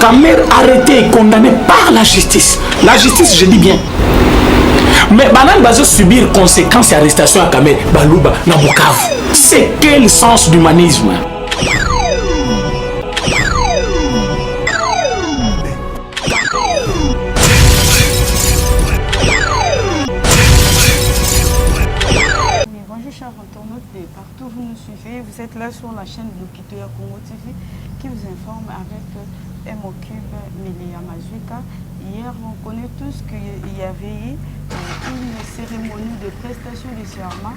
Kamer arrêté et condamné par la justice. La justice, je dis bien. Mais Banan va subir conséquences et arrestations à Kamer, Balouba, Nabukav. C'est quel sens d'humanisme? Partout vous nous suivez, vous êtes là sur la chaîne Lokitoya Congo TV qui vous informe avec Mocube Melia Mazuika. Hier, on connaît tous qu'il y avait eu une cérémonie de prestation de serment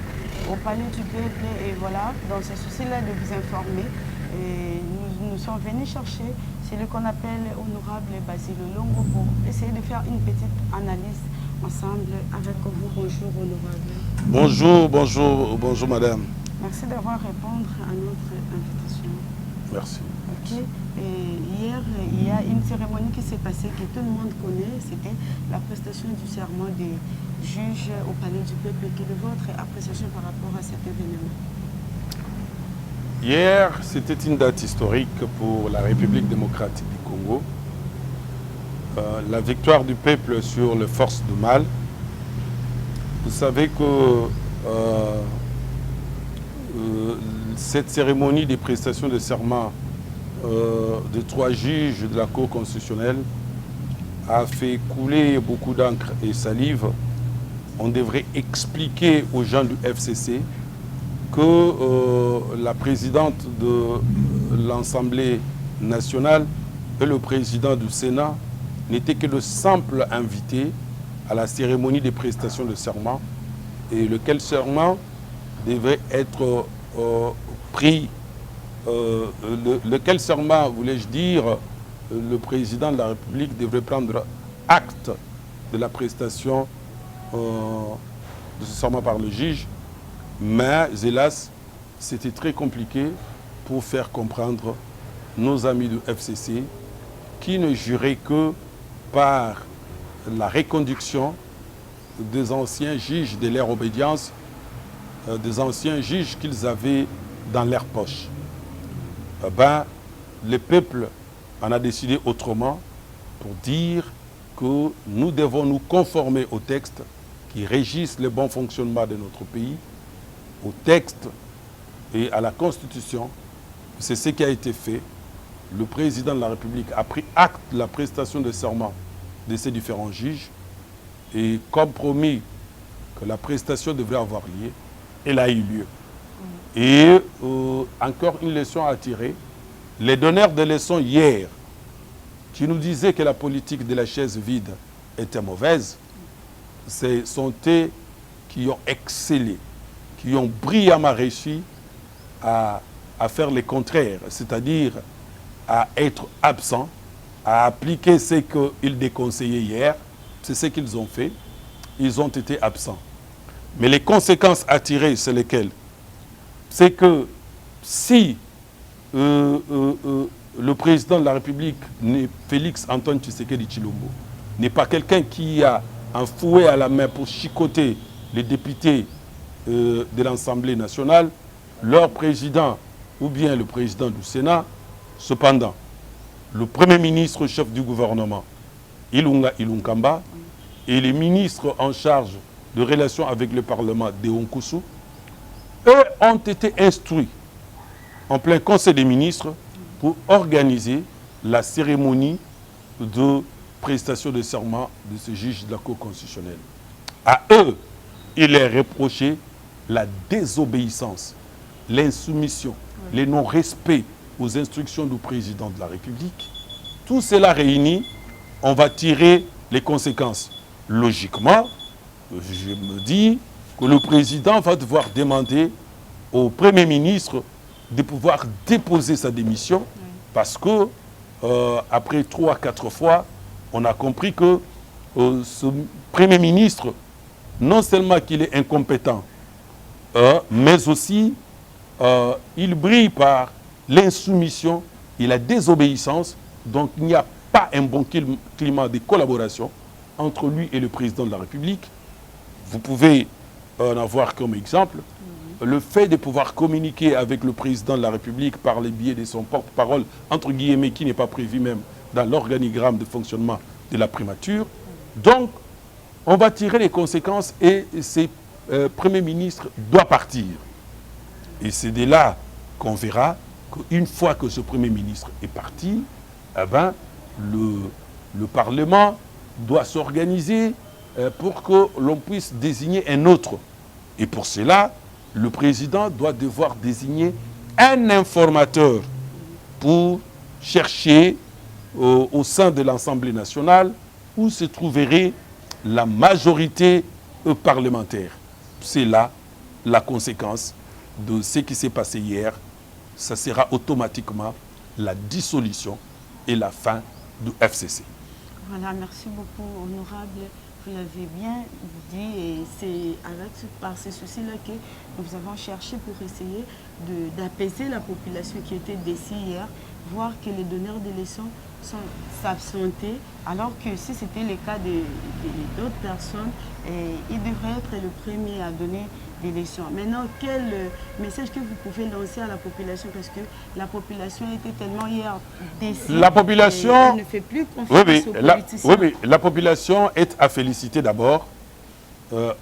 au Palais du Peuple. Et voilà, dans ce souci-là de vous informer, nous sommes venus chercher celui qu'on appelle Honorable Basile Longo pour essayer de faire une petite analyse ensemble avec vous. Bonjour, Honorable. Bonjour madame. Merci d'avoir répondu à notre invitation. Merci. Ok. Et hier, il y a une cérémonie qui s'est passée que tout le monde connaît. C'était la prestation du serment des juges au Palais du Peuple. Quelle est votre appréciation par rapport à cet événement? Hier, c'était une date historique pour la République démocratique du Congo. La victoire du peuple sur les forces du mal. Vous savez que cette cérémonie des prestations de serment de 3 juges de la Cour constitutionnelle a fait couler beaucoup d'encre et salive. On devrait expliquer aux gens du FCC que la présidente de l'Assemblée nationale et le président du Sénat n'étaient que de simples invités à la cérémonie des prestations de serment, et lequel serment devait être pris, lequel serment, voulais-je dire, le président de la République devrait prendre acte de la prestation de ce serment par le juge. Mais, hélas, c'était très compliqué pour faire comprendre nos amis du FCC qui ne juraient que par la reconduction des anciens juges de leur obédience, des anciens juges qu'ils avaient dans leur poche. Le peuple en a décidé autrement pour dire que nous devons nous conformer aux textes qui régissent le bon fonctionnement de notre pays, aux textes et à la Constitution. C'est ce qui a été fait. Le président de la République a pris acte de la prestation de serment de ces différents juges, et comme promis que la prestation devrait avoir lieu, elle a eu lieu. Et encore une leçon à tirer. Les donneurs de leçons hier, qui nous disaient que la politique de la chaise vide était mauvaise, ce sont eux qui ont excellé, qui ont brillamment réussi à faire le contraire, c'est-à-dire à être absents, à appliquer ce qu'ils déconseillaient hier. C'est ce qu'ils ont fait. Ils ont été absents. Mais les conséquences à tirer, c'est lesquelles? C'est que si le président de la République, Félix Antoine Tshisekedi Tshilombo, n'est pas quelqu'un qui a un fouet à la main pour chicoter les députés de l'Assemblée nationale, leur président ou bien le président du Sénat, cependant, le Premier ministre chef du gouvernement, Ilunga Ilunkamba, et les ministres en charge de relations avec le Parlement, Deon Koussou, eux ont été instruits en plein Conseil des ministres pour organiser la cérémonie de prestation de serment de ce juge de la Cour constitutionnelle. À eux, il est reproché la désobéissance, l'insoumission, le non-respect aux instructions du président de la République. Tout cela réuni, on va tirer les conséquences. Logiquement, je me dis que le président va devoir demander au Premier ministre de pouvoir déposer sa démission, parce que après 3 à 4 fois, on a compris que ce Premier ministre, non seulement qu'il est incompétent, mais aussi il brille par l'insoumission et la désobéissance. Donc il n'y a pas un bon climat de collaboration entre lui et le président de la République. Vous pouvez en avoir comme exemple le fait de pouvoir communiquer avec le président de la République par le biais de son porte-parole, entre guillemets, qui n'est pas prévu même dans l'organigramme de fonctionnement de la primature. Donc, on va tirer les conséquences et ce Premier ministre doit partir. Et c'est de là qu'on verra qu'une fois que ce Premier ministre est parti, eh ben, le Parlement doit s'organiser pour que l'on puisse désigner un autre. Et pour cela, le président doit devoir désigner un informateur pour chercher au sein de l'Assemblée nationale où se trouverait la majorité parlementaire. C'est là la conséquence de ce qui s'est passé hier. Ça sera automatiquement la dissolution et la fin du FCC. Voilà, merci beaucoup, honorable. Vous l'avez bien dit et c'est par ces soucis-là que nous avons cherché pour essayer d'apaiser la population qui était déçue hier, voir que les donneurs d'élections s'absentaient, alors que si c'était le cas d'autres personnes, il devrait être le premier à donner l'élection. Maintenant, quel message que vous pouvez lancer à la population, parce que la population était tellement hier déçue. La population elle ne fait plus confiance aux politiciens. Oui, la population est à féliciter d'abord.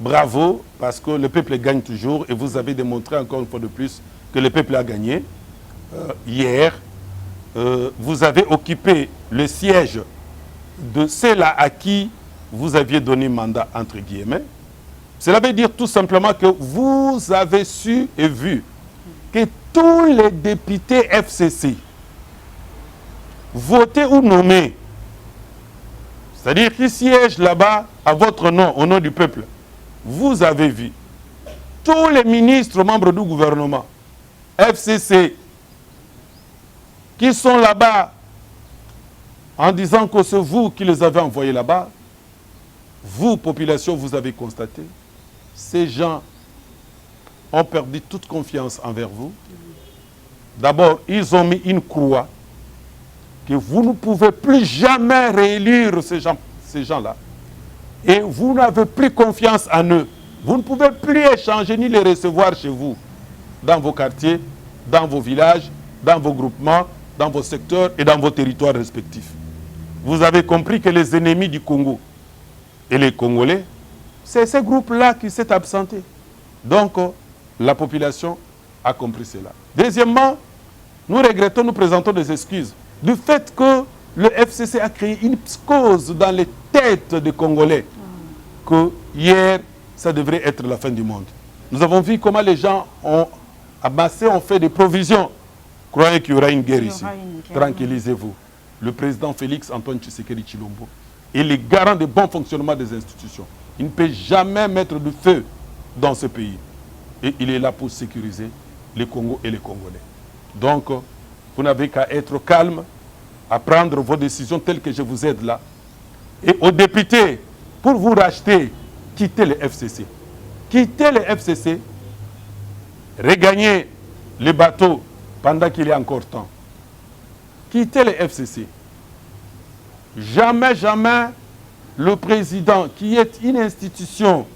Bravo, parce que le peuple gagne toujours et vous avez démontré encore une fois de plus que le peuple a gagné. Hier, vous avez occupé le siège de ceux-là à qui vous aviez donné mandat, entre guillemets. Cela veut dire tout simplement que vous avez su et vu que tous les députés FCC votés ou nommés, c'est-à-dire qui siègent là-bas à votre nom, au nom du peuple, vous avez vu tous les ministres membres du gouvernement FCC qui sont là-bas en disant que c'est vous qui les avez envoyés là-bas. Vous, population, vous avez constaté, ces gens ont perdu toute confiance envers vous. D'abord, ils ont mis une croix que vous ne pouvez plus jamais réélire ces gens-là. Et vous n'avez plus confiance en eux. Vous ne pouvez plus échanger ni les recevoir chez vous, dans vos quartiers, dans vos villages, dans vos groupements, dans vos secteurs et dans vos territoires respectifs. Vous avez compris que les ennemis du Congo et les Congolais, c'est ces groupes-là qui s'est absenté. Donc, la population a compris cela. Deuxièmement, nous regrettons, nous présentons des excuses du fait que le FCC a créé une psychose dans les têtes des Congolais que hier, ça devrait être la fin du monde. Nous avons vu comment les gens ont amassé, ont fait des provisions. Croyez qu'il y aura une guerre ici. Tranquillisez-vous. Le président Félix Antoine Tshisekedi Tshilombo est le garant du bon fonctionnement des institutions. Il ne peut jamais mettre du feu dans ce pays. Et il est là pour sécuriser le Congo et les Congolais. Donc, vous n'avez qu'à être calme, à prendre vos décisions telles que je vous aide là. Et aux députés, pour vous racheter, quittez le FCC. Quittez le FCC, regagnez les bateaux pendant qu'il y a encore temps. Quittez le FCC. Jamais, jamais, le président, qui est une institution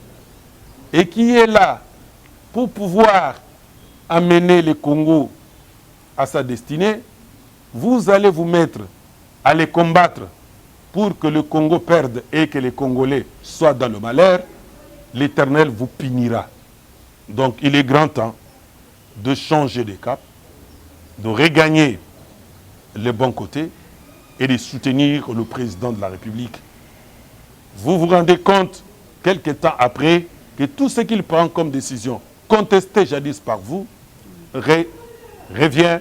et qui est là pour pouvoir amener le Congo à sa destinée, vous allez vous mettre à les combattre pour que le Congo perde et que les Congolais soient dans le malheur. L'Éternel vous punira. Donc il est grand temps de changer de cap, de regagner les bons côtés et de soutenir le président de la République. Vous vous rendez compte, quelque temps après, que tout ce qu'il prend comme décision, contesté jadis par vous, revient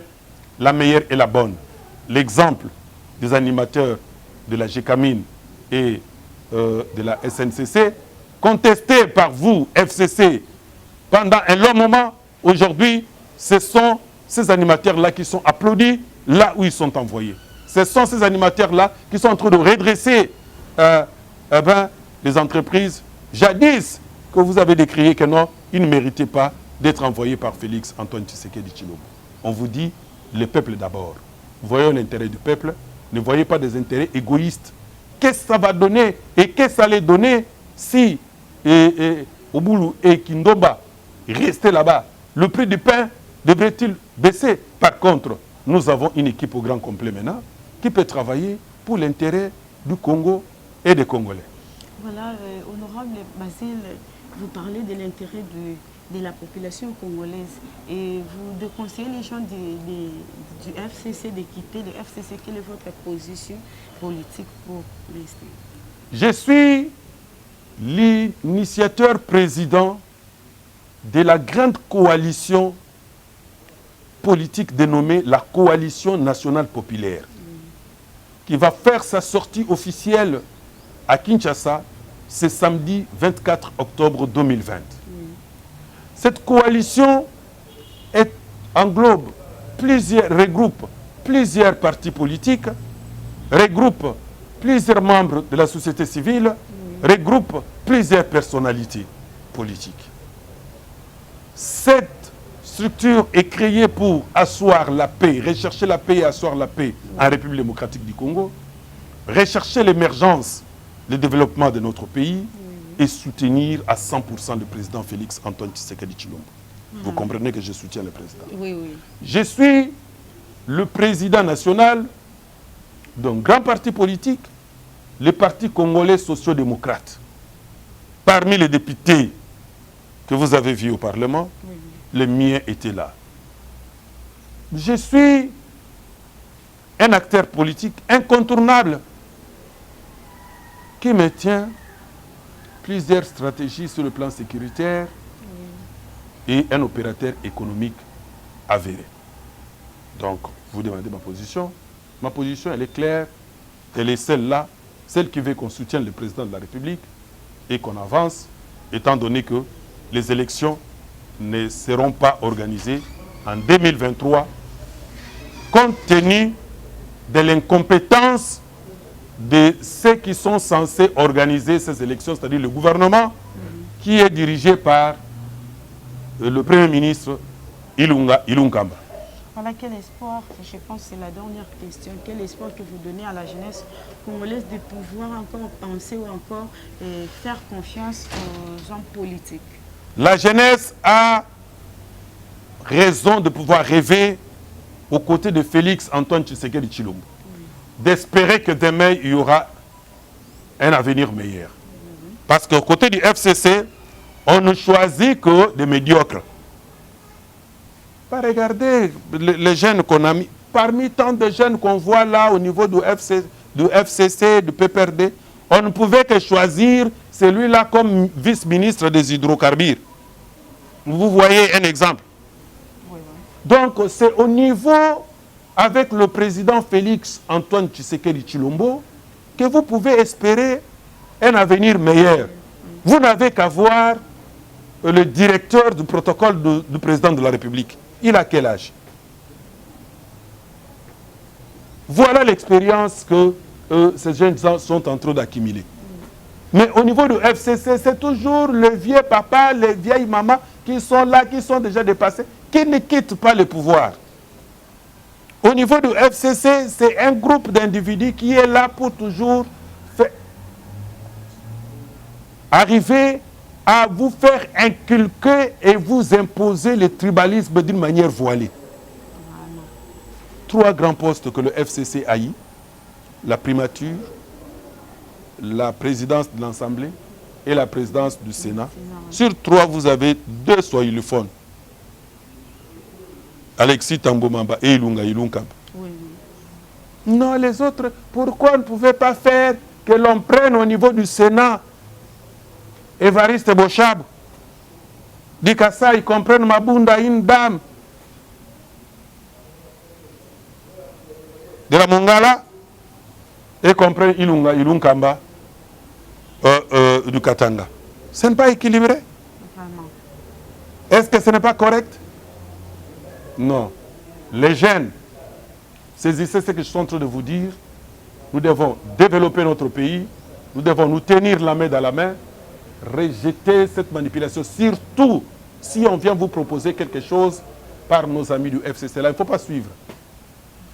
la meilleure et la bonne. L'exemple des animateurs de la GECAMIN et de la SNCC, contesté par vous, FCC, pendant un long moment, aujourd'hui, ce sont ces animateurs-là qui sont applaudis là où ils sont envoyés. Ce sont ces animateurs-là qui sont en train de redresser les entreprises jadis que vous avez décrié que non, ils ne méritaient pas d'être envoyés par Félix Antoine Tshisekedi Tshilombo. On vous dit, le peuple d'abord. Voyons l'intérêt du peuple, ne voyez pas des intérêts égoïstes. Qu'est-ce que ça va donner et qu'est-ce que ça allait donner si Oboulou et Kindomba restaient là-bas? Le prix du pain devrait-il baisser? Par contre, nous avons une équipe au grand complet maintenant qui peut travailler pour l'intérêt du Congo et des Congolais. Voilà, honorable Basile, vous parlez de l'intérêt de la population congolaise et vous déconseillez les gens du FCC de quitter le FCC. Quelle est votre position politique pour l'instant? Je suis l'initiateur président de la grande coalition politique dénommée la Coalition nationale populaire, qui va faire sa sortie officielle à Kinshasa ce samedi 24 octobre 2020. Cette coalition regroupe plusieurs partis politiques, regroupe plusieurs membres de la société civile, regroupe plusieurs personnalités politiques. Cette structure est créée pour asseoir la paix, rechercher la paix et asseoir la paix en République démocratique du Congo, rechercher l'émergence, le développement de notre pays et soutenir à 100% le président Félix Antoine Tshisekedi Tshilombo. Vous comprenez que je soutiens le président. Oui, oui. Je suis le président national d'un grand parti politique, le Parti congolais social-démocrate. Parmi les députés que vous avez vus au Parlement, les miens étaient là. Je suis un acteur politique incontournable qui me tient plusieurs stratégies sur le plan sécuritaire et un opérateur économique avéré. Donc, vous demandez ma position. Ma position, elle est claire. Elle est celle-là, celle qui veut qu'on soutienne le président de la République et qu'on avance, étant donné que les élections ne seront pas organisées en 2023, compte tenu de l'incompétence de ceux qui sont censés organiser ces élections, c'est-à-dire le gouvernement qui est dirigé par le Premier ministre Ilunkamba. Voilà, quel espoir, je pense que c'est la dernière question, quel espoir que vous donnez à la jeunesse congolaise de pouvoir encore penser ou encore faire confiance aux hommes politiques? La jeunesse a raison de pouvoir rêver aux côtés de Félix Antoine Tshisekedi Tshilombo, d'espérer que demain il y aura un avenir meilleur. Parce qu'au côté du FCC, on ne choisit que des médiocres. Regardez les jeunes qu'on a mis. Parmi tant de jeunes qu'on voit là au niveau du FCC, du PPRD, on ne pouvait que choisir celui-là comme vice-ministre des hydrocarbures. Vous voyez un exemple. Oui, oui. Donc c'est au niveau, avec le président Félix Antoine Tshisekedi Tshilombo, que vous pouvez espérer un avenir meilleur. Vous n'avez qu'à voir le directeur du protocole du président de la République. Il a quel âge? Voilà l'expérience que ces jeunes sont en train d'accumuler. Mais au niveau du FCC, c'est toujours les vieux papas, les vieilles mamans qui sont là, qui sont déjà dépassés, qui ne quittent pas le pouvoir. Au niveau du FCC, c'est un groupe d'individus qui est là pour toujours arriver à vous faire inculquer et vous imposer le tribalisme d'une manière voilée. Trois grands postes que le FCC a eu: la primature, la présidence de l'Assemblée et la présidence du Sénat. Sur trois, vous avez deux soyilophones. Alexis Tambomamba et Ilunkamba. Oui, oui. Non, les autres, pourquoi on ne pouvait pas faire que l'on prenne au niveau du Sénat Évariste Bochab, Dikassa, ils comprennent Mabunda, une dame de la Mongala, et comprennent Ilunkamba du Katanga. Ce n'est pas équilibré? Vraiment. Est-ce que ce n'est pas correct? Non. Les jeunes, saisissez ce que je suis en train de vous dire. Nous devons développer notre pays. Nous devons nous tenir la main dans la main. Rejeter cette manipulation, surtout si on vient vous proposer quelque chose par nos amis du FCC. Là, il ne faut pas suivre.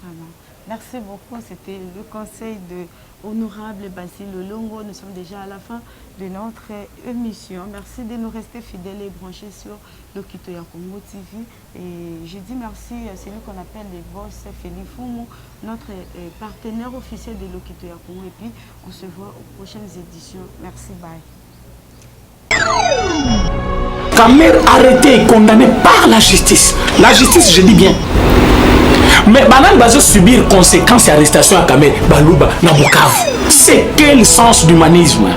Vraiment. Merci beaucoup. C'était le conseil de Honorable Basile Longo. Nous sommes déjà à la fin de notre émission. Merci de nous rester fidèles et branchés sur Lokito ya Congo TV. Et je dis merci à celui qu'on appelle les boss, Félix Fumo, notre partenaire officiel de Lokito ya Congo. Et puis, on se voit aux prochaines éditions. Merci, bye. Kamer arrêté et condamné par la justice. La justice, je dis bien. Mais Banan va subir conséquences et arrestations à Kamer, Balouba, Nabukavu. C'est quel sens d'humanisme?